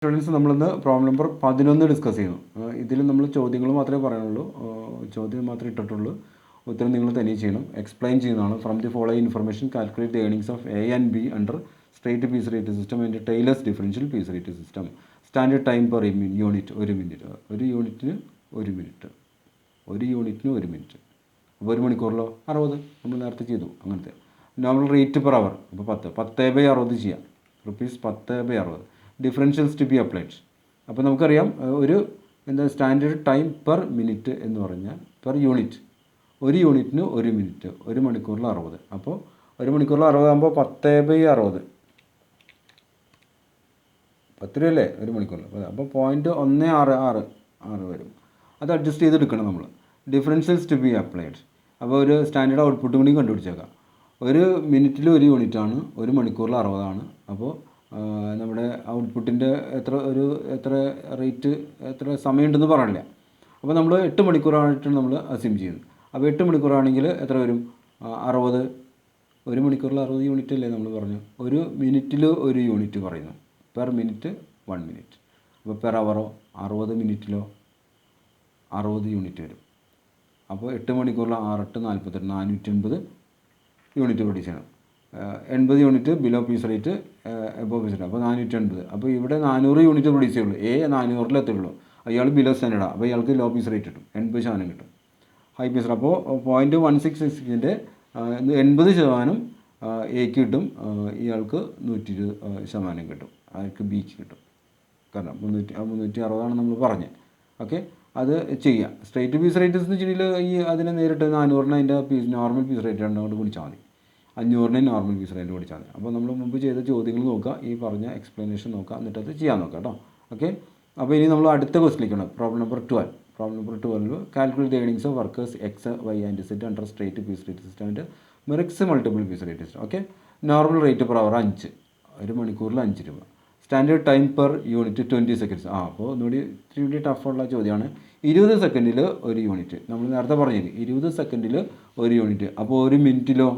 Students നമ്മളിന്ന് problem number 11 discuss ചെയ്യുന്നു. ഇതിൽ നമ്മൾ ചോദ്യങ്ങൾ മാത്രമേ പറയാനുള്ളൂ, ചോദ്യം മാത്രമേ ഇട്ടിട്ടുള്ളൂ. ഉത്തരം നിങ്ങൾ തനിയെ ചെയ്യണം. എക്സ്പ്ലെയിൻ ചെയ്യുന്നതാണ്. From the following information calculate the earnings of A and B under straight piece rate system and Taylor's differential piece rate system. Standard time per unit 1 minute. ഒരു യൂണിറ്റിന് 1 മിനിറ്റ്. അപ്പോൾ 1 മണിക്കൂറിലോ 60 നമ്മൾ നേരത്തെ ചെയ്തു. അങ്ങനത്തെ നോർമൽ റേറ്റ് പെർ അവർ അപ്പോൾ 10/60 ചെയ്യാം. Rupees 10/60. Differentials to be applied. അപ്പോൾ നമുക്കറിയാം ഒരു സ്റ്റാൻഡേർഡ് ടൈം പെർ മിനിറ്റ് എന്ന് പറഞ്ഞാൽ പെർ യൂണിറ്റ്. ഒരു യൂണിറ്റിന് 1 മിനിറ്റ്. 1 മണിക്കൂറിൽ 60. അപ്പോൾ 1 മണിക്കൂറിൽ 60 ആകുമ്പോൾ 10/60 10 രൂപയല്ലേ 1 മണിക്കൂറിൽ. അപ്പോൾ 0.166 വരും. അത് അഡ്ജസ്റ്റ് ചെയ്തെടുക്കണം നമ്മൾ. Differentials to be applied. അപ്പോൾ ഒരു സ്റ്റാൻഡേർഡ് ഔട്ട്പുട്ട് കൂടി കണ്ടുപിടിച്ചേക്കാം. 1 മിനിറ്റിൽ 1 യൂണിറ്റാണ്, 1 മണിക്കൂറിൽ 60 അപ്പോൾ നമ്മുടെ ഔട്ട്പുട്ടിൻ്റെ എത്ര റേറ്റ് എത്ര സമയമുണ്ടെന്ന് പറയില്ല. അപ്പോൾ നമ്മൾ 8 മണിക്കൂറായിട്ട് നമ്മൾ അസ്യൂം ചെയ്യുന്നു. അപ്പോൾ 8 മണിക്കൂറാണെങ്കിൽ എത്ര വരും? 60. 1 മണിക്കൂറിൽ 60 യൂണിറ്റ് അല്ലേ നമ്മൾ പറഞ്ഞു. 1 മിനിറ്റിൽ 1 യൂണിറ്റ് പറയുന്നു. Per minute 1 minute. അപ്പോൾ പെർ അവറോ 60 മിനിറ്റിലോ 60 യൂണിറ്റ് വരും. അപ്പോൾ 8 മണിക്കൂറിൽ 6 8 48 480 യൂണിറ്റ് പ്രൊഡ്യൂസ് ചെയ്യണം. 80 unit below piece rate, above piece rate. അപ്പോൾ 480. അപ്പോൾ ഇവിടെ 400 യൂണിറ്റ് പ്രൊഡ്യൂസ് ചെയ്യുള്ളൂ. 400 എത്തുള്ളൂ. അയാൾ ബിലോ സ്റ്റാൻഡേർഡാണ്. അപ്പോൾ ഇയാൾക്ക് ലോ പീസ് റേറ്റ് കിട്ടും. 80% കിട്ടും. ഹൈ പീസ് റേറ്റ് അപ്പോൾ 0.166ൻ്റെ 80% എക്ക് കിട്ടും. ഇയാൾക്ക് 120% കിട്ടും. അയാൾക്ക് ബിക്ക് കിട്ടും. കാരണം 360 നമ്മൾ പറഞ്ഞത്. ഓക്കെ, അത് ചെയ്യാം. സ്ട്രേറ്റ് പീസ് റേറ്റ് എന്ന് വെച്ചിട്ടുണ്ടെങ്കിൽ അതിനെ നേരിട്ട് 400 അതിൻ്റെ നോർമൽ പീസ് റേറ്റ് അങ്ങോട്ട് കുടിച്ചാൽ മതി. 500 നോർമൽ പീസ് റേറ്റ് കുടിച്ചാൽ മതി. അപ്പോൾ നമ്മൾ മുമ്പ് ചെയ്ത ചോദ്യങ്ങൾ നോക്കുക, ഈ പറഞ്ഞ എക്സ്പ്ലനേഷൻ നോക്കുക, എന്നിട്ട് അത് ചെയ്യാൻ നോക്കാം കേട്ടോ. ഓക്കെ, അപ്പോൾ ഇനി നമ്മൾ അടുത്ത ക്വസ്റ്റിലേക്കാണ്. Problem number 12 calculate the earnings of workers X Y and set under straight piece rate system and Merrick's multiple piece rate system. Okay, normal rate per hour 5. 1 മണിക്കൂറിൽ 5 രൂപ. Standard time per unit 20 seconds. അപ്പോൾ ഒന്നുകൂടി ടഫുള്ള ചോദ്യമാണ്. 20 സെക്കൻഡിൽ 1 unit. നമ്മൾ നേരത്തെ പറഞ്ഞില്ലേ 20 സെക്കൻഡിൽ 1 യൂണിറ്റ്. അപ്പോൾ 1 മിനിറ്റിലോ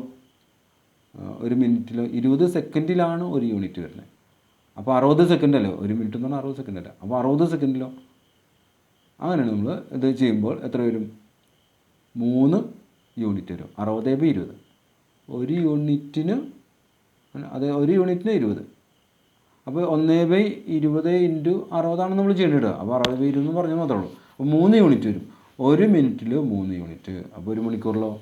20 സെക്കൻഡിലാണ് 1 യൂണിറ്റ് വരുന്നത്. അപ്പോൾ 60 സെക്കൻഡ് അല്ലേ 1 മിനിറ്റ് എന്ന് പറഞ്ഞാൽ 60 സെക്കൻഡ് അല്ല. അപ്പോൾ 60 സെക്കൻഡിലോ അങ്ങനെയാണ് നമ്മൾ ഇത് ചെയ്യുമ്പോൾ എത്ര വരും? 3 യൂണിറ്റ് വരും. 60/20. 1 യൂണിറ്റിന് 20. അപ്പോൾ 1/20 × 60 നമ്മൾ ചെയ്യേണ്ടത്. അപ്പോൾ 60/20 എന്ന് പറഞ്ഞാൽ മാത്രമേ ഉള്ളൂ. അപ്പോൾ 3 യൂണിറ്റ് വരും. 1 മിനിറ്റിൽ 3 യൂണിറ്റ്. അപ്പോൾ 1 മണിക്കൂറിലോ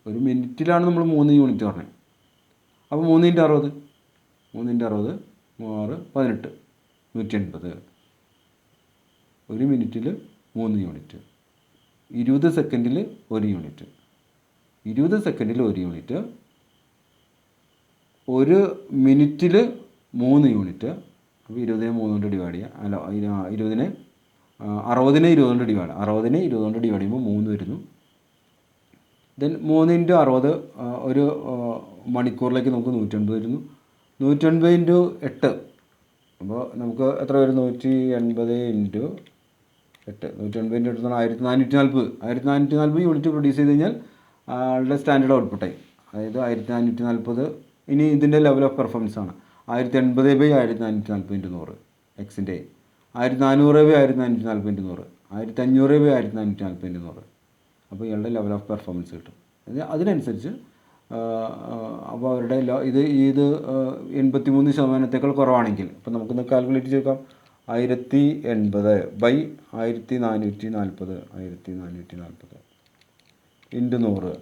1 മിനിറ്റിലാണ് നമ്മൾ 3 യൂണിറ്റ് പറഞ്ഞത്. അപ്പോൾ 3 × 60 3 18 180. 1 മിനിറ്റിൽ 3 യൂണിറ്റ്. 20 സെക്കൻഡിൽ 1 യൂണിറ്റ്. 20 സെക്കൻഡിൽ 1 യൂണിറ്റ്. 1 മിനിറ്റിൽ 3 യൂണിറ്റ്. അപ്പോൾ 20നെ 3 കൊണ്ട് ഡിവൈഡ് ചെയ്യുക. അല്ല 60നെ 20 കൊണ്ട് ഡിവൈഡ്. 60നെ 20 കൊണ്ട് ഡിവൈഡ് ചെയ്യുമ്പോൾ 3 വരുന്നു. ദെൻ 3 × 60 ഒരു മണിക്കൂറിലേക്ക് നമുക്ക് 180 വരുന്നു. 180 × 8. അപ്പോൾ നമുക്ക് എത്ര വരും? 180 × 8. 180 × 8 1440. 1440 യൂണിറ്റ് പ്രൊഡ്യൂസ് ചെയ്ത് കഴിഞ്ഞാൽ ആളുടെ സ്റ്റാൻഡേർഡ് ഔട്ട്പുട്ടായി. അതായത് 1440. ഇനി ഇതിൻ്റെ ലെവൽ ഓഫ് പെർഫോമൻസ് ആണ് 1080/1440 × 100 എക്സിൻ്റെ. 1400/1440 × 100. 1500/1440 × 100. അപ്പോൾ ഇയാളുടെ ലെവൽ ഓഫ് പെർഫോമൻസ് കിട്ടും. അതിനനുസരിച്ച് അപ്പോൾ അവരുടെ ഇത് 83% കുറവാണെങ്കിൽ ഇപ്പോൾ നമുക്കൊന്ന് കാൽക്കുലേറ്റ് ചെയ്താൽ 1080/1440 × 100.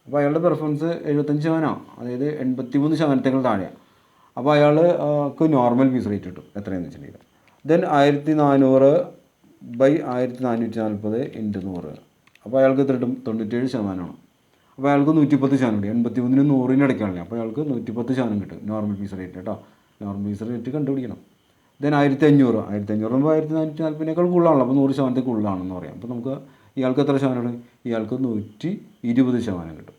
അപ്പോൾ അയാളുടെ പെർഫോമൻസ് 75%. അതായത് 83% താഴെയാണ്. അപ്പോൾ അയാൾക്ക് നോർമൽ പീസ് റേറ്റ് കിട്ടും. എത്രയെന്ന് വെച്ചിട്ടുണ്ടെങ്കിൽ ദെൻ 1400/1440 × 100. അപ്പോൾ അയാൾക്ക് എത്ര കിട്ടും? 97%. അപ്പോൾ അയാൾക്ക് 110% കിട്ടും. 83നും 100നും ഇടയ്ക്കാണല്ലേ. അപ്പോൾ അയാൾക്ക് 110% കിട്ടും നോർമൽ പീസ് റേറ്റ് കേട്ടോ. നോർമൽ പീസ് റേറ്റ് കണ്ടുപിടിക്കണം. ദെൻ 1500 1440 കൂടുതലാണല്ലോ. അപ്പോൾ 100% കൂടുതലാണെന്ന് പറയാം. അപ്പോൾ നമുക്ക് ഇയാൾക്ക് എത്ര ശതമാനമാണ്? ഇയാൾക്ക് 120% കിട്ടും.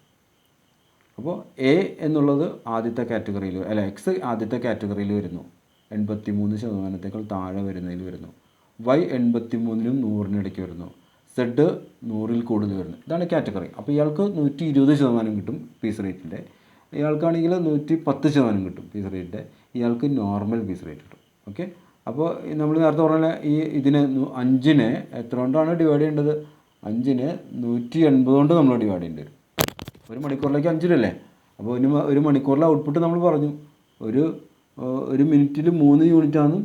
അപ്പോൾ എ എന്നുള്ളത് ആദ്യത്തെ കാറ്റഗറിയിൽ, അല്ല എക്സ് ആദ്യത്തെ കാറ്റഗറിയിൽ വരുന്നു. 83% താഴെ വരുന്നതിൽ വരുന്നു. വൈ 83നും 100നും ഇടയ്ക്ക് വരുന്നു. Z 100ൽ കൂടുതൽ വരുന്നു. ഇതാണ് കാറ്റഗറി. അപ്പോൾ ഇയാൾക്ക് 120% കിട്ടും പീസ് റേറ്റിൻ്റെ. ഇയാൾക്കാണെങ്കിൽ 110% കിട്ടും പീസ് റേറ്റ്, ഇയാൾക്ക് നോർമൽ പീസ് റേറ്റ് കിട്ടും. ഓക്കെ, അപ്പോൾ നമ്മൾ നേരത്തെ പറഞ്ഞ ഈ ഇതിന് 5-നെ എത്ര കൊണ്ടാണ് ഡിവൈഡ് ചെയ്യേണ്ടത്? 5-നെ 180 കൊണ്ട് നമ്മൾ ഡിവൈഡ് ചെയ്യേണ്ടി വരും. ഒരു മണിക്കൂറിലേക്ക് 5 രൂപ അല്ലേ? അപ്പോൾ ഒരു മണിക്കൂറിലെ ഔട്ട്പുട്ട് നമ്മൾ പറഞ്ഞു ഒരു മിനിറ്റിൽ 3 യൂണിറ്റാണെന്നും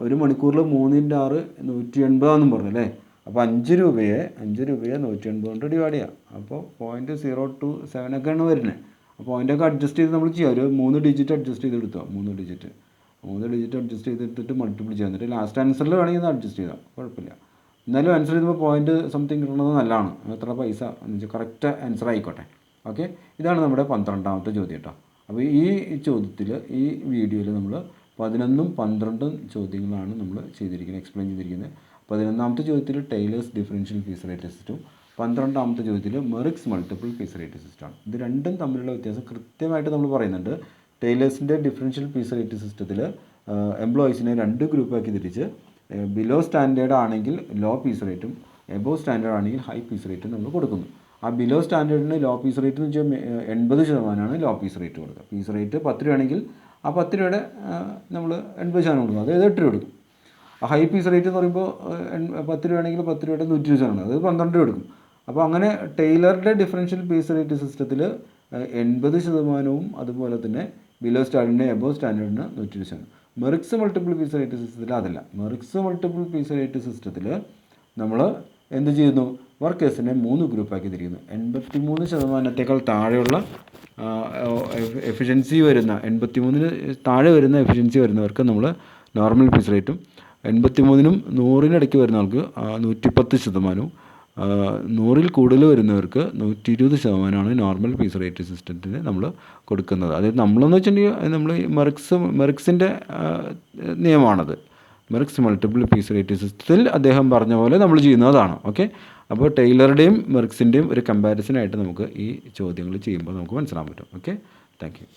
ഒരു മണിക്കൂറിൽ 3×6 180 പറഞ്ഞു അല്ലേ? അപ്പോൾ 5 രൂപയെ 180 കൊണ്ട് ഡിവൈഡ് ചെയ്യാം. അപ്പോൾ 0.027 ഒക്കെയാണ് വരുന്നത്. അപ്പോൾ പോയിൻ്റൊക്കെ അഡ്ജസ്റ്റ് ചെയ്ത് നമ്മൾ ചെയ്യുക. ഒരു 3 ഡിജിറ്റ് അഡ്ജസ്റ്റ് ചെയ്തെടുത്തോ, 3 ഡിജിറ്റ് അഡ്ജസ്റ്റ് ചെയ്തെടുത്തിട്ട് മൾട്ടിപ്പിൾ ചെയ്യാം. എന്നിട്ട് ലാസ്റ്റ് ആൻസറിൽ വേണമെങ്കിൽ ഒന്ന് അഡ്ജസ്റ്റ് ചെയ്താൽ കുഴപ്പമില്ല. എന്നാലും ആൻസർ ചെയ്യുമ്പോൾ പോയിൻറ്റ് സംതിങ് കിട്ടുന്നത് നല്ലതാണ്. എത്ര പൈസ എന്ന് വെച്ചാൽ കറക്റ്റ് ആൻസർ ആയിക്കോട്ടെ. ഓക്കെ, ഇതാണ് നമ്മുടെ 12ാമത്തെ ചോദ്യം കേട്ടോ. അപ്പോൾ ഈ ചോദ്യത്തിൽ ഈ വീഡിയോയിൽ നമ്മൾ 11ഉം 12ഉം ചോദ്യങ്ങളാണ് നമ്മൾ ചെയ്തിരിക്കുന്നത്, എക്സ്പ്ലെയിൻ ചെയ്തിരിക്കുന്നത്. 11ാമത്തെ ചോദ്യത്തിൽ ടൈലേഴ്സ് ഡിഫറൻഷ്യൽ പീസ് റേറ്റ് സിസ്റ്റവും 12ാമത്തെ ചോദ്യത്തിൽ മെറിക്സ് മൾട്ടിപ്പിൾ പീസ് റേറ്റ് സിസ്റ്റമാണ്. ഇത് രണ്ടും തമ്മിലുള്ള വ്യത്യാസം കൃത്യമായിട്ട് നമ്മൾ പറയുന്നുണ്ട്. ടൈലേഴ്സിൻ്റെ ഡിഫറൻഷ്യൽ പീസ് റേറ്റ് സിസ്റ്റത്തിൽ എംപ്ലോയീസിനെ 2 ഗ്രൂപ്പാക്കി തിരിച്ച് ബിലോ സ്റ്റാൻഡേർഡ് ആണെങ്കിൽ ലോ പീസ് റേറ്റും എബോവ് സ്റ്റാൻഡേർഡ് ആണെങ്കിൽ ഹൈ പീസ് റേറ്റും നമ്മൾ കൊടുക്കുന്നു. ആ ബിലോ സ്റ്റാൻഡേർഡിന് ലോ പീസ് റേറ്റ് എന്ന് വെച്ചാൽ 80% ലോ പീസ് റേറ്റ് കൊടുക്കുക. പീസ് റേറ്റ് 10 രൂപയാണെങ്കിൽ ആ 10 രൂപയുടെ നമ്മൾ 80% കൊടുക്കും, അതായത് 8 രൂപ കൊടുക്കും. ആ ഹൈ പീസ് റേറ്റ് എന്ന് പറയുമ്പോൾ 10 രൂപയാണെങ്കിൽ 10 രൂപയുടെ 120%, അതായത് 12 രൂപ കൊടുക്കും. അപ്പോൾ അങ്ങനെ ടൈലറുടെ ഡിഫറൻഷ്യൽ പീസ് റേറ്റ് സിസ്റ്റത്തിൽ 80%, അതുപോലെ തന്നെ ബിലോ സ്റ്റാൻഡേർഡിന് എബോവ് സ്റ്റാൻഡേർഡിന് 120%. മെറിക്സ് മൾട്ടിപ്പിൾ പീസ് റേറ്റ് സിസ്റ്റത്തിൽ അതല്ല. മെറിക്സ് മൾട്ടിപ്പിൾ പീസ് റേറ്റ് സിസ്റ്റത്തിൽ നമ്മൾ എന്ത് ചെയ്യുന്നു? വർക്കേഴ്സിനെ 3 ഗ്രൂപ്പാക്കി തിരിക്കുന്നു. 83%-ത്തേക്കാൾ താഴെയുള്ള എഫിഷ്യൻസി വരുന്ന 83-ന് താഴെ വരുന്ന എഫിഷ്യൻസി വരുന്നവർക്ക് നമ്മൾ നോർമൽ പീസ് റേറ്റും 83-നും 100-നിടയ്ക്ക് വരുന്ന ആൾക്ക് 110%, 100-ൽ കൂടുതൽ വരുന്നവർക്ക് 120%ആണ് നോർമൽ പീസ് റേറ്റ് സിസ്റ്റത്തിന് നമ്മൾ കൊടുക്കുന്നത്. അതായത് നമ്മളെന്ന് വെച്ചിട്ടുണ്ടെങ്കിൽ നമ്മൾ മെറിക്സിൻ്റെ നിയമമാണത്. മെറിക്സ് മൾട്ടിപ്പിൾ പീസ് റേറ്റ് സിസ്റ്റത്തിൽ അദ്ദേഹം പറഞ്ഞ പോലെ നമ്മൾ ചെയ്യുന്നതാണ്. ഓക്കെ, അപ്പോൾ ടൈലറുടെയും മെറിക്സിൻ്റെയും ഒരു കമ്പാരിസനായിട്ട് നമുക്ക് ഈ ചോദ്യങ്ങൾ ചെയ്യുമ്പോൾ നമുക്ക് മനസ്സിലാൻ പറ്റും. Okay, thank you.